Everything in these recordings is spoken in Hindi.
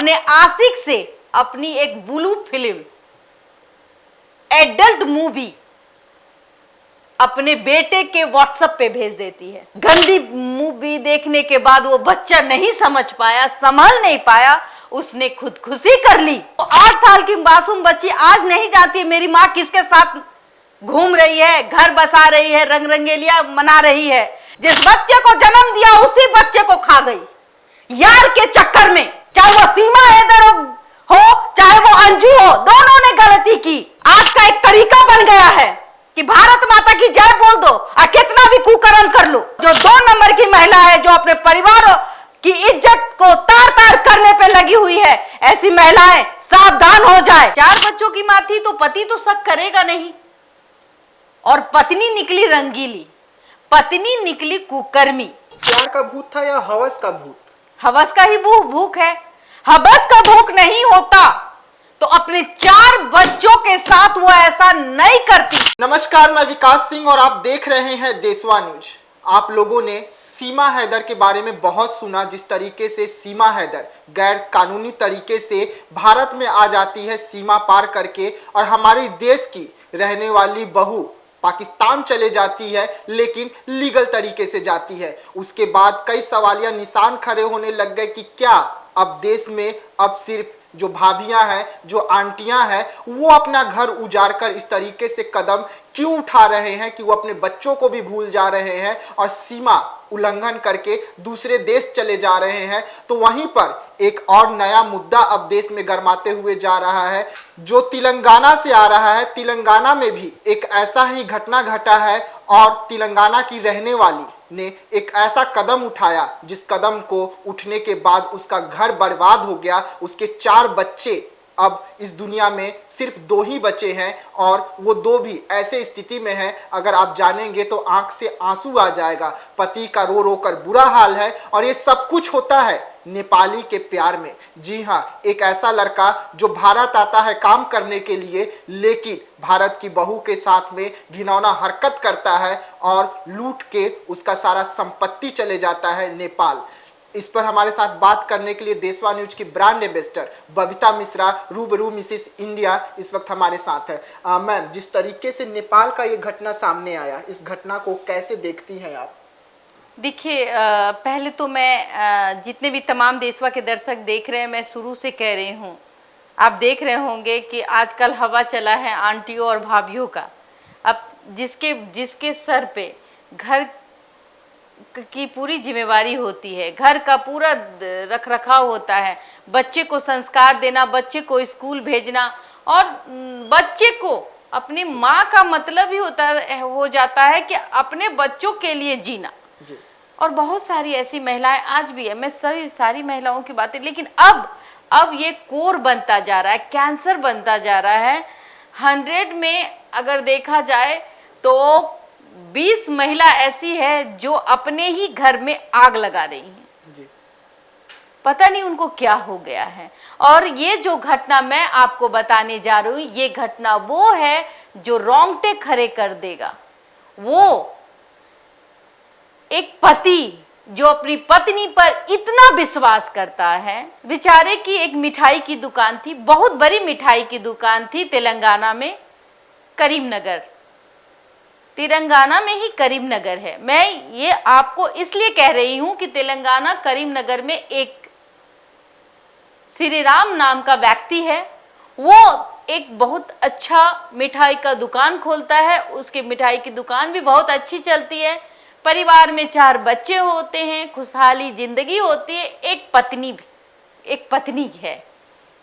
अपने आशिक से अपनी एक ब्लू फिल्म, एडल्ट मूवी अपने बेटे के व्हाट्सएप पे भेज देती है। गंदी मूवी देखने के बाद वो बच्चा नहीं समझ पाया, संभल नहीं पाया, उसने खुदकुशी कर ली। तो 8 साल की मासूम बच्ची आज नहीं जानती मेरी माँ किसके साथ घूम रही है, घर बसा रही है, रंग रंगेलियां मना रही है। जिस बच्चे को जन्म दिया उसी बच्चे को खा गई यार के चक्कर में। चाहे वो सीमा हैदर हो चाहे वो अंजू हो, दोनों ने गलती की। आज का एक तरीका बन गया है कि भारत माता की जय बोल दो और कितना भी कुकर्म कर लो। जो 2 नंबर की महिला है, जो अपने परिवार की इज्जत को तार तार करने पे लगी हुई है, ऐसी महिलाएं सावधान हो जाए। 4 बच्चों की मां थी तो पति तो शक करेगा नहीं, और पत्नी निकली रंगीली, पत्नी निकली कुकर्मी। प्यार का भूत था या हवस का भूत? हवस का ही भूख है। हवस का भूख नहीं होता तो अपने 4 बच्चों के साथ वो ऐसा नहीं करती। नमस्कार, मैं विकास सिंह और आप देख रहे हैं देशवा न्यूज। आप लोगों ने सीमा हैदर के बारे में बहुत सुना। जिस तरीके से सीमा हैदर गैर कानूनी तरीके से भारत में आ जाती है सीमा पार करके, और हमारे देश की रहने वाली बहू पाकिस्तान चले जाती है, लेकिन लीगल तरीके से जाती है। उसके बाद कई सवालिया निशान खड़े होने लग गए कि क्या अब देश में अब सिर्फ जो भाभियां हैं, जो आंटियां हैं, वो अपना घर उजाड़ कर इस तरीके से कदम क्यों उठा रहे हैं कि वो अपने बच्चों को भी भूल जा रहे हैं और सीमा उल्लंघन करके दूसरे देश चले जा रहे हैं। तो वहीं पर एक और नया मुद्दा अब देश में गरमाते हुए जा रहा है, जो तेलंगाना से आ रहा है। तेलंगाना में भी एक ऐसा ही घटना घटा है और तेलंगाना की रहने वाली ने एक ऐसा कदम उठाया जिस कदम को उठने के बाद उसका घर बर्बाद हो गया। उसके 4 बच्चे अब इस दुनिया में सिर्फ 2 ही बचे हैं, और वो 2 भी ऐसे स्थिति में हैं, अगर आप जानेंगे तो आंख से आंसू आ जाएगा। पति का रो रो कर बुरा हाल है, और ये सब कुछ होता है नेपाली के प्यार में। जी हाँ, एक ऐसा लड़का जो भारत आता है काम करने के लिए, लेकिन भारत की बहू के साथ में घिनौना हरकत करता है और लूट के उसका सारा संपत्ति चले जाता है नेपाल। इस पर हमारे साथ बात करने के लिए देशवा न्यूज की ब्रांड एम्बेसडर बबीता मिश्रा, रूबरू मिसेस इंडिया, इस वक्त हमारे साथ है। मैम, जिस तरीके से नेपाल का ये घटना सामने आया, इस घटना को कैसे देखती हैं आप? देखिए, पहले तो मैं जितने भी तमाम देशवा के दर्शक देख रहे हैं, मैं शुरू से कह रही हूँ, आप देख रहे होंगे कि आजकल हवा चला है आंटियों और भाभियों का। अब जिसके सर पे घर की पूरी जिम्मेवारी होती है, घर का पूरा रख रखाव होता है, बच्चे को संस्कार देना, बच्चे को स्कूल भेजना, और बच्चे को अपनी माँ का मतलब ही हो जाता है कि अपने बच्चों के लिए जीना। और बहुत सारी ऐसी महिलाएं आज भी है, मैं सारी महिलाओं की बातें, लेकिन अब ये कोर बनता जा रहा है, कैंसर बनता जा रहा है। 100 में अगर देखा जाए तो 20 महिला ऐसी है जो अपने ही घर में आग लगा रही हैं। जी। पता नहीं उनको क्या हो गया है। और ये जो घटना मैं आपको बताने जा रही हूँ, ये घटना वो है जो रोंगटे खड़े कर देगा। वो एक पति जो अपनी पत्नी पर इतना विश्वास करता है। बेचारे की एक मिठाई की दुकान थी, बहुत बड़ी मिठाई की दुकान थी तेलंगाना में, करीमनगर, तेलंगाना में ही करीमनगर है। मैं ये आपको इसलिए कह रही हूं कि तेलंगाना करीमनगर में एक श्री राम नाम का व्यक्ति है, वो एक बहुत अच्छा मिठाई का दुकान खोलता है। उसकी मिठाई की दुकान भी बहुत अच्छी चलती है, परिवार में 4 बच्चे होते हैं, खुशहाली जिंदगी होती है। एक पत्नी है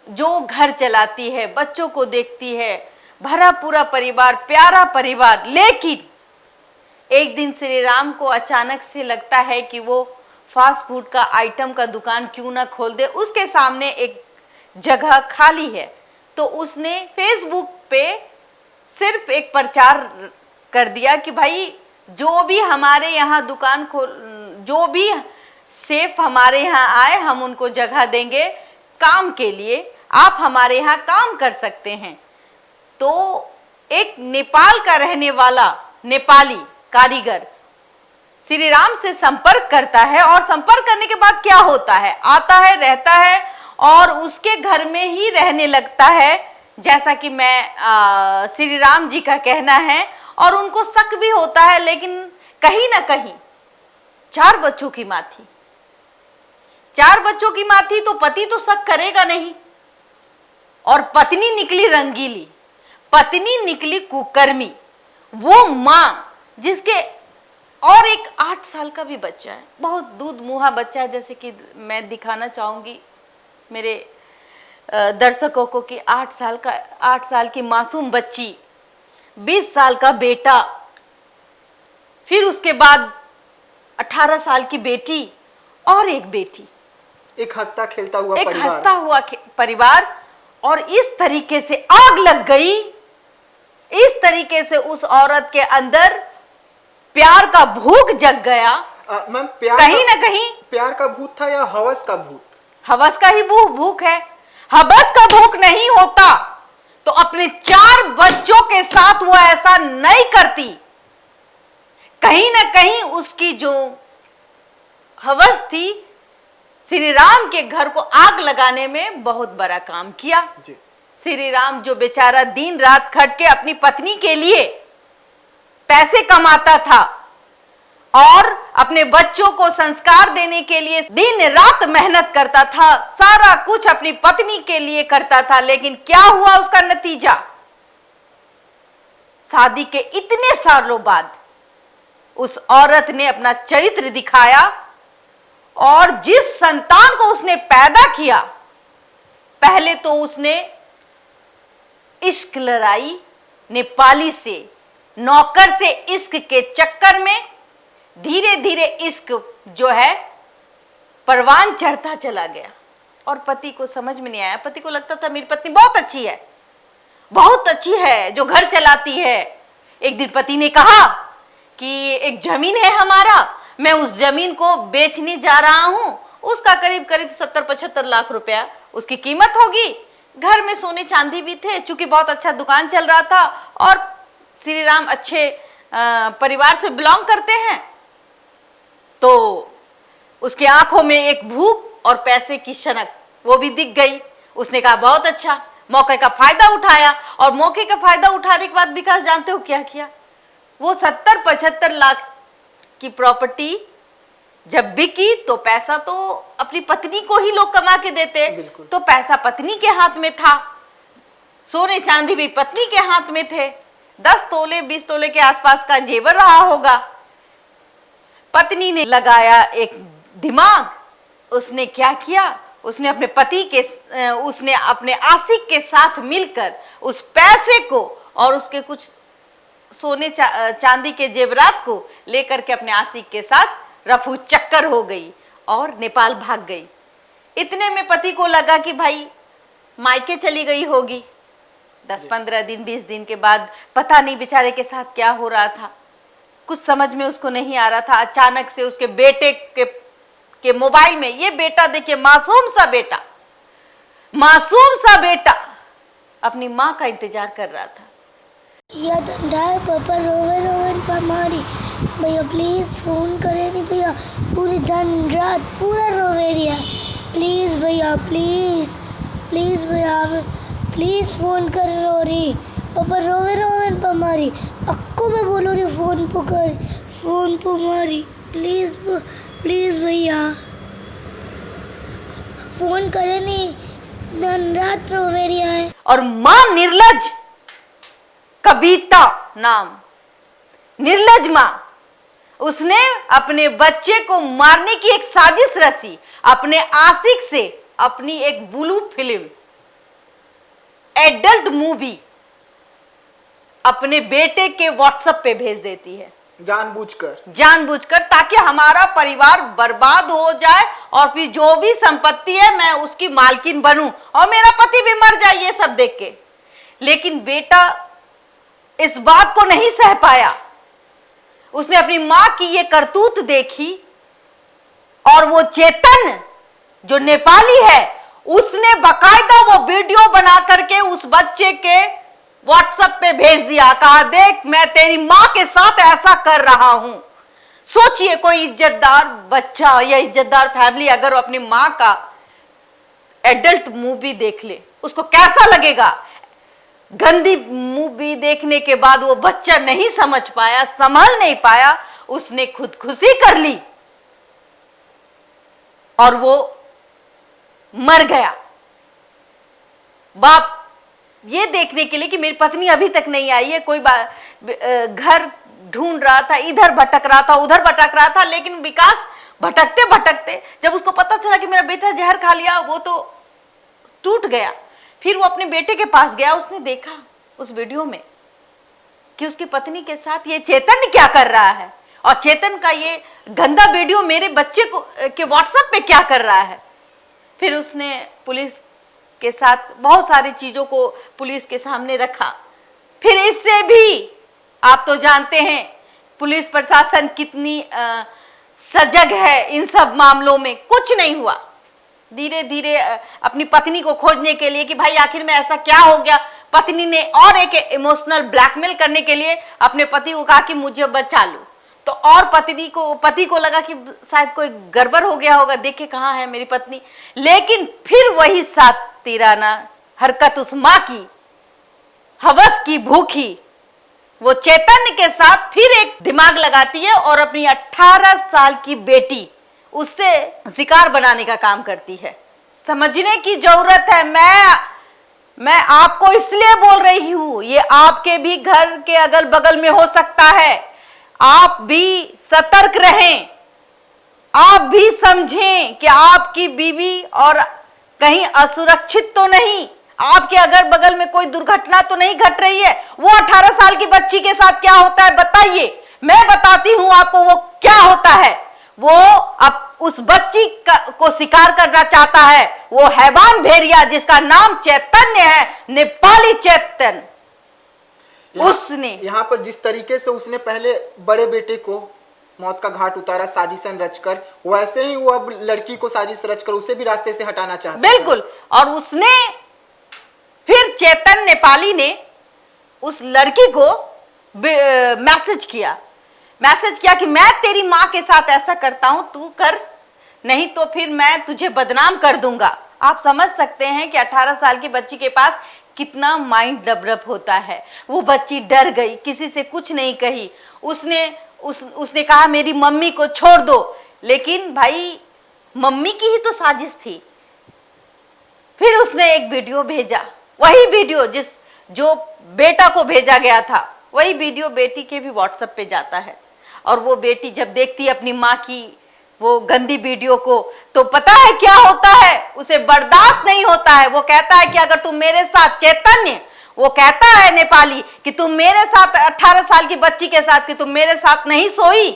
जो घर चलाती है, बच्चों को देखती है, भरा पूरा परिवार, प्यारा परिवार। लेकिन एक दिन श्री राम को अचानक से लगता है कि वो फास्ट फूड का आइटम का दुकान क्यों ना खोल दे। उसके सामने एक जगह खाली है, तो उसने फेसबुक पे सिर्फ एक प्रचार कर दिया कि भाई जो भी हमारे यहाँ दुकान जो भी सेफ हमारे यहाँ आए, हम उनको जगह देंगे काम के लिए, आप हमारे यहाँ काम कर सकते हैं। तो एक नेपाल का रहने वाला नेपाली कारीगर श्री राम से संपर्क करता है, और संपर्क करने के बाद क्या होता है, आता है, रहता है, और उसके घर में ही रहने लगता है, जैसा कि मैं श्री राम जी का कहना है। और उनको शक भी होता है, लेकिन कहीं ना कहीं 4 बच्चों की मां थी, 4 बच्चों की मां थी, तो पति तो शक करेगा नहीं। और पत्नी निकली रंगीली, पत्नी निकली कुकर्मी, वो मां जिसके और एक 8 साल का भी बच्चा है, बहुत दूध मुहा बच्चा है, जैसे कि मैं दिखाना चाहूंगी मेरे दर्शकों को कि 8 साल की मासूम बच्ची, 20 साल का बेटा, फिर उसके बाद 18 साल की बेटी और एक बेटी, एक हंसता खेलता हुआ एक परिवार। हंसता हुआ परिवार। और इस तरीके से आग लग गई, इस तरीके से उस औरत के अंदर प्यार का भूख जग गया। मैम, प्यार कहीं ना कहीं प्यार का भूत था या हवस का भूत? हवस का ही भूख है। हवस का भूख नहीं होता तो अपने 4 बच्चों के साथ वो ऐसा नहीं करती। कहीं ना कहीं उसकी जो हवस थी, श्री राम के घर को आग लगाने में बहुत बड़ा काम किया जी। श्री राम जो बेचारा दिन रात खट के अपनी पत्नी के लिए पैसे कमाता था और अपने बच्चों को संस्कार देने के लिए दिन रात मेहनत करता था, सारा कुछ अपनी पत्नी के लिए करता था, लेकिन क्या हुआ उसका नतीजा? शादी के इतने सालों बाद उस औरत ने अपना चरित्र दिखाया और जिस संतान को उसने पैदा किया, पहले तो उसने इश्क लड़ाई, नेपाली से, नौकर से इश्क के चक्कर में धीरे धीरे इश्क जो है परवान चढ़ता चला गया और पति को समझ में नहीं आया। पति को लगता था मेरी पत्नी बहुत अच्छी है, बहुत अच्छी है, जो घर चलाती है। एक दिन पति ने कहा कि एक जमीन है हमारा, मैं उस जमीन को बेचने जा रहा हूं, उसका करीब करीब 70-75 लाख रुपया उसकी कीमत होगी। घर में सोने चांदी भी थे, चूंकि बहुत अच्छा दुकान चल रहा था और श्री राम अच्छे परिवार से बिलोंग करते हैं, तो उसकी आंखों में एक भूख और पैसे की सनक वो भी दिख गई। उसने कहा बहुत अच्छा, मौके का फायदा उठाया। और मौके का फायदा उठाने के बाद विकास जानते हो क्या किया? वो 70-75 लाख की प्रॉपर्टी जब बिकी तो पैसा तो अपनी पत्नी को ही लोग कमा के देते, तो पैसा पत्नी के हाथ में था, सोने चांदी भी पत्नी के हाथ में थे, 10 तोले 20 तोले के आसपास का जेवर रहा होगा। पत्नी ने लगाया एक दिमाग, उसने क्या किया, उसने अपने पति के उसने अपने आशिक के साथ मिलकर उस पैसे को और उसके कुछ सोने चांदी के जेवरात को लेकर के अपने आशिक के साथ रफू चक्कर हो गई और नेपाल भाग गई। इतने में पति को लगा कि भाई मायके चली गई होगी। 10-15 दिन 20 दिन के बाद पता नहीं बेचारे के साथ क्या हो रहा था, कुछ समझ में उसको नहीं आ रहा था। अचानक से उसके बेटे के मोबाइल में, ये बेटा देखिए मासूम सा बेटा अपनी माँ का इंतजार कर रहा था। भैया धंधा पापा रोवन पमारी, भैया प्लीज फोन करें नहीं भैया, पूरी दिन रात पूरा रोवे रिया, प्लीज भैया प्लीज भैया प्लीज फोन कर रो रही, पापा रोवन पमारी, अक्को मैं बोलो रही फोन पर मारी, प्लीज भैया फोन करे नहीं, दिन रात रोवे रिया है। और मां निर्लज, कविता नाम, निर्लज मां, उसने अपने बच्चे को मारने की एक साजिश रची, अपने आशिक से अपनी एक ब्लू फिल्म, एडल्ट मूवी अपने बेटे के व्हाट्सएप पे भेज देती है, जानबूझकर, ताकि हमारा परिवार बर्बाद हो जाए और फिर जो भी संपत्ति है मैं उसकी मालकिन बनूं और मेरा पति भी मर जाए, ये सब देख के। लेकिन बेटा इस बात को नहीं सह पाया, उसने अपनी मां की ये करतूत देखी और वो चेतन जो नेपाली है, उसने बकायदा वो वीडियो बना करके उस बच्चे के व्हाट्सएप पे भेज दिया, कहा देख मैं तेरी मां के साथ ऐसा कर रहा हूं। सोचिए कोई इज्जतदार बच्चा या इज्जतदार फैमिली अगर अपनी मां का एडल्ट मूवी देख ले, उसको कैसा लगेगा। गंदी मूवी देखने के बाद वो बच्चा नहीं समझ पाया, संभल नहीं पाया, उसने खुदकुशी कर ली और वो मर गया। बाप ये देखने के लिए कि मेरी पत्नी अभी तक नहीं आई है, कोई घर ढूंढ रहा था, इधर भटक रहा था, उधर भटक रहा था, लेकिन विकास भटकते भटकते जब उसको पता चला कि मेरा बेटा जहर खा लिया, वो तो टूट गया। फिर वो अपने बेटे के पास गया, उसने देखा उस वीडियो में कि उसकी पत्नी के साथ ये चेतन क्या कर रहा है और चेतन का ये गंदा वीडियो मेरे बच्चे को के व्हाट्सएप पे क्या कर रहा है। फिर उसने पुलिस के साथ बहुत सारी चीजों को पुलिस के सामने रखा। फिर इससे भी आप तो जानते हैं पुलिस प्रशासन कितनी सजग है इन सब मामलों में, कुछ नहीं हुआ। धीरे धीरे अपनी पत्नी को खोजने के लिए कि भाई आखिर में ऐसा क्या हो गया, पत्नी ने और एक इमोशनल ब्लैकमेल करने के लिए अपने पति को कहा कि मुझे बचा लो। तो और पति को लगा कि शायद कोई गड़बड़ हो गया होगा, देखे कहाँ है मेरी पत्नी। लेकिन फिर वही सातिराना हरकत उस माँ की, हवस की भूखी, वो चैतन्य के साथ फिर एक दिमाग लगाती है और अपनी 18 साल की बेटी उससे शिकार बनाने का काम करती है। समझने की जरूरत है। मैं आपको इसलिए बोल रही हूं, ये आपके भी घर के अगल बगल में हो सकता है। आप भी सतर्क रहें, आप भी समझें कि आपकी बीवी और कहीं असुरक्षित तो नहीं, आपके अगल बगल में कोई दुर्घटना तो नहीं घट रही है। वो 18 साल की बच्ची के साथ क्या होता है बताइए, मैं बताती हूं आपको वो क्या होता है। वो अब उस बच्ची को शिकार करना चाहता है, वो हैवान भेड़िया जिसका नाम चैतन्य है, नेपाली चैतन्य। उसने यहाँ पर जिस तरीके से उसने पहले बड़े बेटे को मौत का घाट उतारा साजिशन रचकर, वैसे ही वो अब लड़की को साजिश रचकर उसे भी रास्ते से हटाना चाहता है। बिल्कुल। और उसने फिर चेतन नेपाली ने उस लड़की को मैसेज किया कि मैं तेरी माँ के साथ ऐसा करता हूं, तू कर, नहीं तो फिर मैं तुझे बदनाम कर दूंगा। आप समझ सकते हैं कि 18 साल की बच्ची के पास कितना माइंड डेवलप होता है। वो बच्ची डर गई, किसी से कुछ नहीं कही। उसने कहा मेरी मम्मी को छोड़ दो, लेकिन भाई मम्मी की ही तो साजिश थी। फिर उसने एक वीडियो भेजा, वही वीडियो जो बेटा को भेजा गया था, वही वीडियो बेटी के भी व्हाट्सएप पे जाता है। और वो बेटी जब देखती है अपनी माँ की वो गंदी वीडियो को, तो पता है क्या होता है, उसे बर्दाश्त नहीं होता है। वो कहता है कि अगर तुम मेरे साथ, चैतन्य वो कहता है नेपाली कि तुम मेरे साथ 18 साल की बच्ची के साथ कि तुम मेरे साथ नहीं सोई,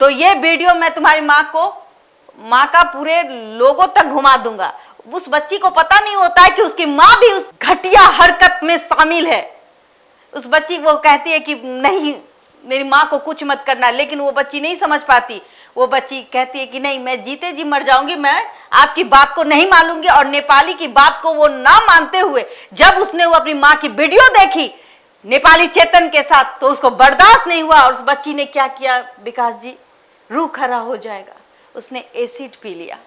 तो ये वीडियो मैं तुम्हारी माँ का पूरे लोगों तक घुमा दूंगा। उस बच्ची को पता नहीं होता है कि उसकी माँ भी उस घटिया हरकत में शामिल है। उस बच्ची वो कहती है कि नहीं मेरी माँ को कुछ मत करना, लेकिन वो बच्ची नहीं समझ पाती। वो बच्ची कहती है कि नहीं मैं जीते जी मर जाऊंगी, मैं आपकी बात को नहीं मानूंगी। और नेपाली की बात को वो ना मानते हुए जब उसने वो अपनी माँ की वीडियो देखी नेपाली चेतन के साथ, तो उसको बर्दाश्त नहीं हुआ और उस बच्ची ने क्या किया विकास जी, रूह खरा हो जाएगा, उसने एसिड पी लिया।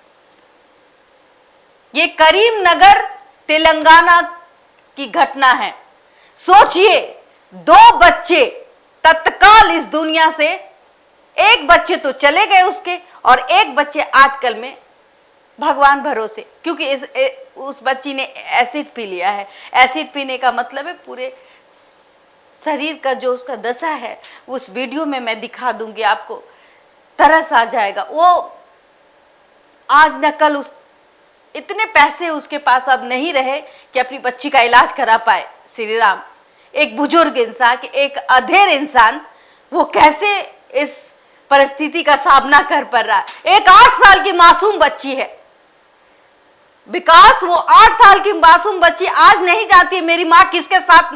ये करीमनगर तेलंगाना की घटना है। सोचिए 2 बच्चे तत्काल इस दुनिया से, एक बच्चे तो चले गए उसके, और एक बच्चे आजकल में भगवान भरोसे, क्योंकि उस बच्ची ने एसिड पी लिया है। एसिड पीने का मतलब है पूरे शरीर का जो उसका दशा है, उस वीडियो में मैं दिखा दूंगी आपको, तरस आ जाएगा। वो आज न कल इतने पैसे उसके पास अब नहीं रहे कि अपनी बच्ची का इलाज करा पाए। श्री राम, एक बुजुर्ग इंसान, एक अधेड़ इंसान, वो कैसे इस परिस्थिति का सामना कर पा रहा है। एक 8 साल की मासूम बच्ची है विकास, वो 8 साल की मासूम बच्ची आज नहीं जानती मेरी माँ किसके साथ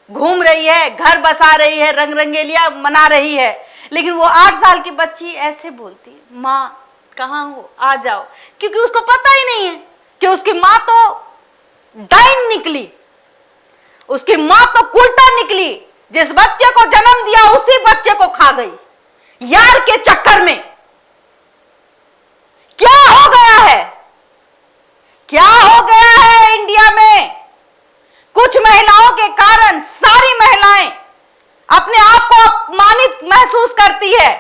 घूम रही है, घर बसा रही है, रंग रंगेलियां मना रही है, लेकिन वो 8 साल की बच्ची ऐसे बोलती है, माँ कहाँ हो, आ जाओ। क्योंकि उसको पता ही नहीं है कि उसकी माँ तो डाइन निकली, उसकी माँ तो उल्टा निकली। जिस बच्चे को जन्म दिया उसी बच्चे को खा गई यार के चक्कर में। क्या हो गया है, क्या हो गया है इंडिया में? कुछ महिलाओं के कारण सारी महिलाएं अपने आप को अपमानित महसूस करती है।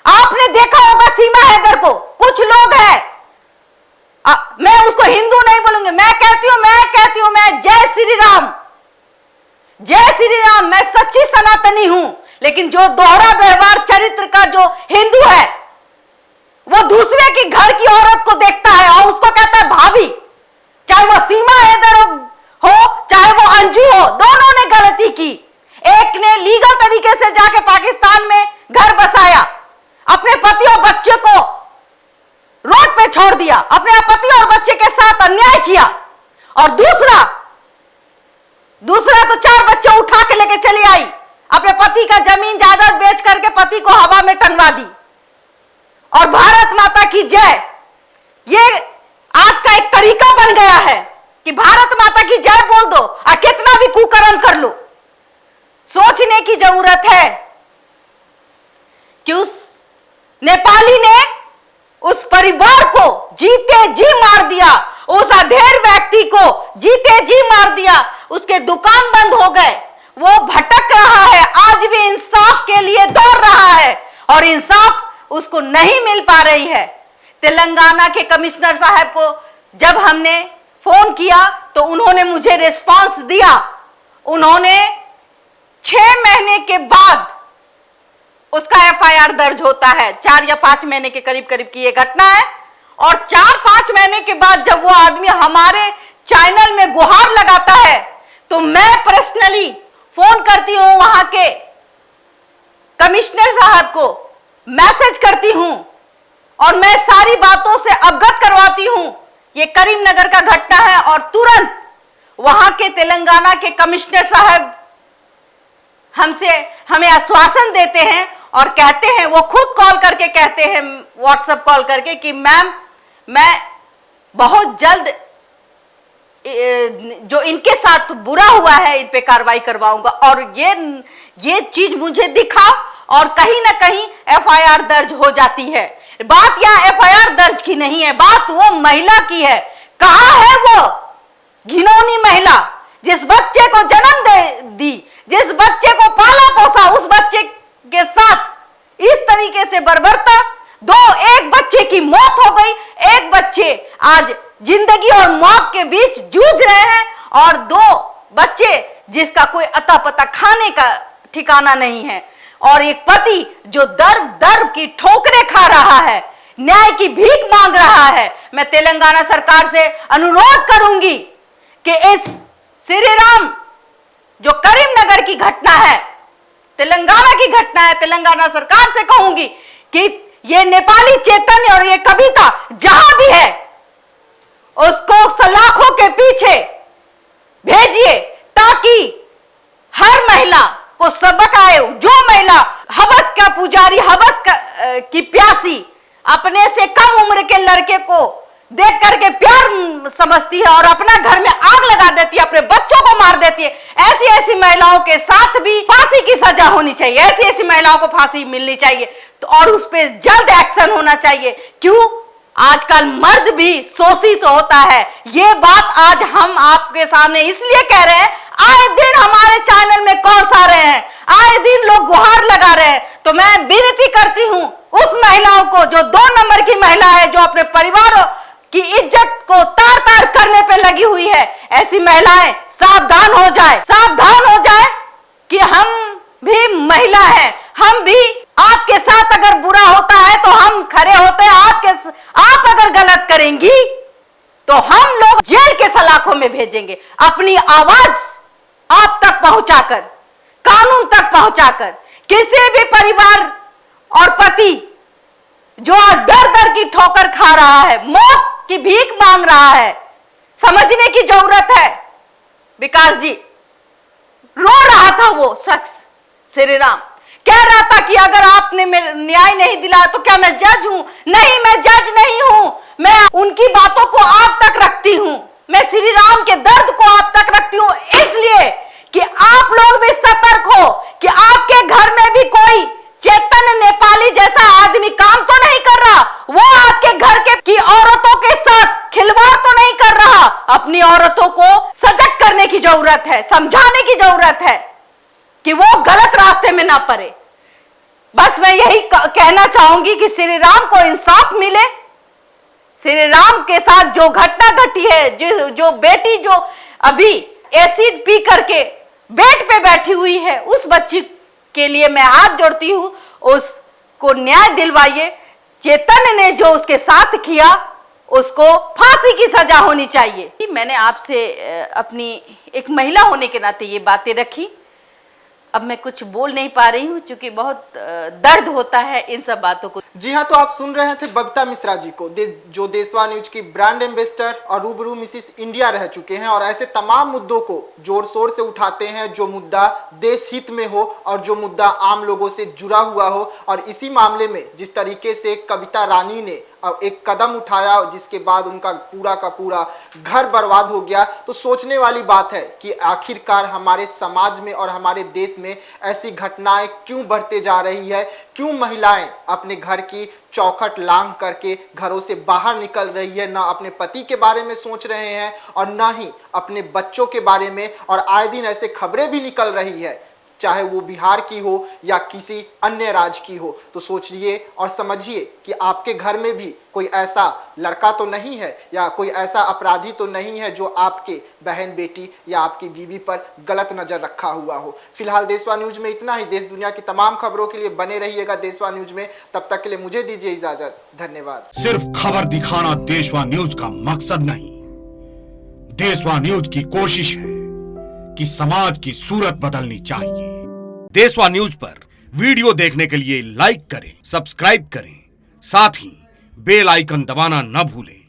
आपने देखा होगा सीमा हैदर को, कुछ लोग हैं, मैं उसको हिंदू नहीं बोलूंगी, मैं कहती हूं मैं जय श्री राम, जय श्री राम, मैं सच्ची सनातनी हूं। लेकिन जो दोहरा व्यवहार चरित्र का जो हिंदू है, वो दूसरे की घर की औरत को देखता है और उसको कहता है भाभी, चाहे वो सीमा हैदर हो चाहे वो अंजू हो, दोनों ने गलती की। एक ने लीगल तरीके से जाके पाकिस्तान में घर बसाया, अपने पति और बच्चे को रोड पे छोड़ दिया, अपने पति और बच्चे के साथ अन्याय किया, और दूसरा तो 4 बच्चे उठा के लेके चली आई, अपने पति का जमीन जायदाद बेच करके पति को हवा में टंगवा दी। और भारत माता की जय, ये आज का एक तरीका बन गया है कि भारत माता की जय बोल दो और कितना भी कुकर्म कर लो। सोचने की जरूरत है कि उस नेपाली ने उस परिवार को जीते जी मार दिया, उस अधेड़ व्यक्ति को जीते जी मार दिया, उसके दुकान बंद हो गए, वो भटक रहा है, आज भी इंसाफ के लिए दौड़ रहा है और इंसाफ उसको नहीं मिल पा रही है। तेलंगाना के कमिश्नर साहब को जब हमने फोन किया तो उन्होंने मुझे रिस्पांस दिया। उन्होंने 6 महीने के बाद उसका एफआईआर दर्ज होता है, 4 या 5 महीने के करीब करीब की ये घटना है। और 4-5 महीने के बाद जब वो आदमी हमारे चैनल में गुहार लगाता है तो मैं पर्सनली फोन करती हूं वहां के कमिश्नर साहब को, मैसेज करती हूं और मैं सारी बातों से अवगत करवाती हूं ये करीमनगर का घटना है। और तुरंत वहां के तेलंगाना के कमिश्नर साहब हमें आश्वासन देते हैं और कहते हैं, वो खुद कॉल करके कहते हैं, व्हाट्सएप कॉल करके, कि मैम मैं बहुत जल्द जो इनके साथ बुरा हुआ है इन पे कार्रवाई करवाऊंगा। और ये चीज मुझे दिखा और कहीं ना कहीं एफआईआर दर्ज हो जाती है। बात यहाँ एफआईआर दर्ज की नहीं है, बात वो महिला की है। कहाँ है वो घिनौनी महिला जिस बच्चे को जन्म दी, जिस बच्चे को पाला पोसा, उस बच्चे के साथ इस तरीके से बर्बरता, एक बच्चे की मौत हो गई, एक बच्चे आज जिंदगी और मौत के बीच जूझ रहे हैं, और 2 बच्चे जिसका कोई अता पता खाने का ठिकाना नहीं है, और एक पति जो दर की ठोकरें खा रहा है, न्याय की भीख मांग रहा है। मैं तेलंगाना सरकार से अनुरोध करूंगी कि इस श्री राम जो करीमनगर की घटना है, तेलंगाना की घटना है, तेलंगाना सरकार से कहूंगी कि ये नेपाली चैतन्य और ये कविता जहां भी है उसको सलाखों के पीछे भेजिए, ताकि हर महिला को सबक आए। जो महिला हवस का पुजारी, की प्यासी, अपने से कम उम्र के लड़के को देख करके प्यार समझती है और अपना घर में आग लगा देती है, अपने बच्चों को मार देती है, ऐसी महिलाओं के साथ भी फांसी की सजा होनी चाहिए, ऐसी महिलाओं को फांसी मिलनी चाहिए। तो और उस पर जल्द एक्शन होना चाहिए। क्यों? आजकल मर्द भी शोषित होता है। ये बात आज हम आपके सामने इसलिए कह रहे हैं, आए दिन हमारे चैनल में कॉल्स आ रहे हैं, आए दिन लोग गुहार लगा रहे हैं। तो मैं विनती करती हूं उस महिलाओं को जो 2 नंबर की महिला है, जो अपने परिवार की इज्जत को तार-तार करने पे लगी हुई है, ऐसी महिलाएं सावधान हो जाए कि हम भी महिला हैं, हम भी आपके साथ अगर बुरा होता है तो हम खड़े होते हैं। आप अगर गलत करेंगी तो हम लोग जेल के सलाखों में भेजेंगे। अपनी आवाज आप तक पहुंचाकर, कानून तक पहुंचाकर, किसी भी परिवार और पति जो दर की ठोकर खा रहा है, मौत की भीख मांग रहा है, समझने की जरूरत है। विकास जी रो रहा था, वो शख्स श्री राम कह रहा था कि अगर आपने न्याय नहीं दिलाया तो क्या मैं जज हूं? नहीं, मैं जज नहीं हूं, मैं उनकी बातों को आप तक रखती हूं, मैं श्री राम के दर्द को आप तक रखती हूं, इसलिए कि आप लोग भी सतर्क हो कि आपके घर में भी कोई चैतन्य नेपाली जैसा आदमी काम तो नहीं कर रहा, वो आपके घर की औरतों के साथ खिलवाड़ अपनी औरतों को सजग करने की जरूरत है, समझाने की जरूरत है कि वो गलत रास्ते में ना पड़े। बस मैं यही कहना चाहूंगी कि श्री राम को इंसाफ मिले। श्री राम के साथ जो घटना घटी है, जो बेटी जो अभी एसिड पी करके बेड पे बैठी हुई है, उस बच्ची के लिए मैं हाथ जोड़ती हूं, उसको न्याय दिलवाइए। चेतन ने जो उसके साथ किया उसको फांसी की सजा होनी चाहिए। मैंने आपसे अपनी एक महिला होने के नाते ये बातें रखी। अब मैं कुछ बोल नहीं पा रही हूँ क्योंकि बहुत दर्द होता है इन सब बातों को। जी हाँ, तो आप सुन रहे थे बबीता मिश्रा जी को, जो देशवा न्यूज की ब्रांड एम्बेसडर और रूबरू मिसिस इंडिया रह चुके हैं और ऐसे तमाम मुद्दों को जोर शोर से उठाते हैं जो मुद्दा देश हित में हो और जो मुद्दा आम लोगों से जुड़ा हुआ हो। और इसी मामले में जिस तरीके से कविता रानी ने एक कदम उठाया जिसके बाद उनका पूरा का पूरा घर बर्बाद हो गया, तो सोचने वाली बात है कि आखिरकार हमारे समाज में और हमारे देश में ऐसी घटनाएं क्यों बढ़ते जा रही है, क्यों महिलाएं अपने घर की चौखट लांघ करके घरों से बाहर निकल रही है, ना अपने पति के बारे में सोच रहे हैं और ना ही अपने बच्चों के बारे में। और आए दिन ऐसे खबरें भी निकल रही है, चाहे वो बिहार की हो या किसी अन्य राज्य की हो। तो सोचिए और समझिए कि आपके घर में भी कोई ऐसा लड़का तो नहीं है या कोई ऐसा अपराधी तो नहीं है जो आपके बहन बेटी या आपकी बीवी पर गलत नजर रखा हुआ हो। फिलहाल देशवा न्यूज में इतना ही। देश दुनिया की तमाम खबरों के लिए बने रहिएगा देशवा न्यूज में। तब तक के लिए मुझे दीजिए इजाजत। धन्यवाद। सिर्फ खबर दिखाना देशवा न्यूज का मकसद नहीं, देशवा न्यूज की कोशिश है कि समाज की सूरत बदलनी चाहिए। देशवा न्यूज पर वीडियो देखने के लिए लाइक करें, सब्सक्राइब करें, साथ ही बेल आइकन दबाना न भूलें।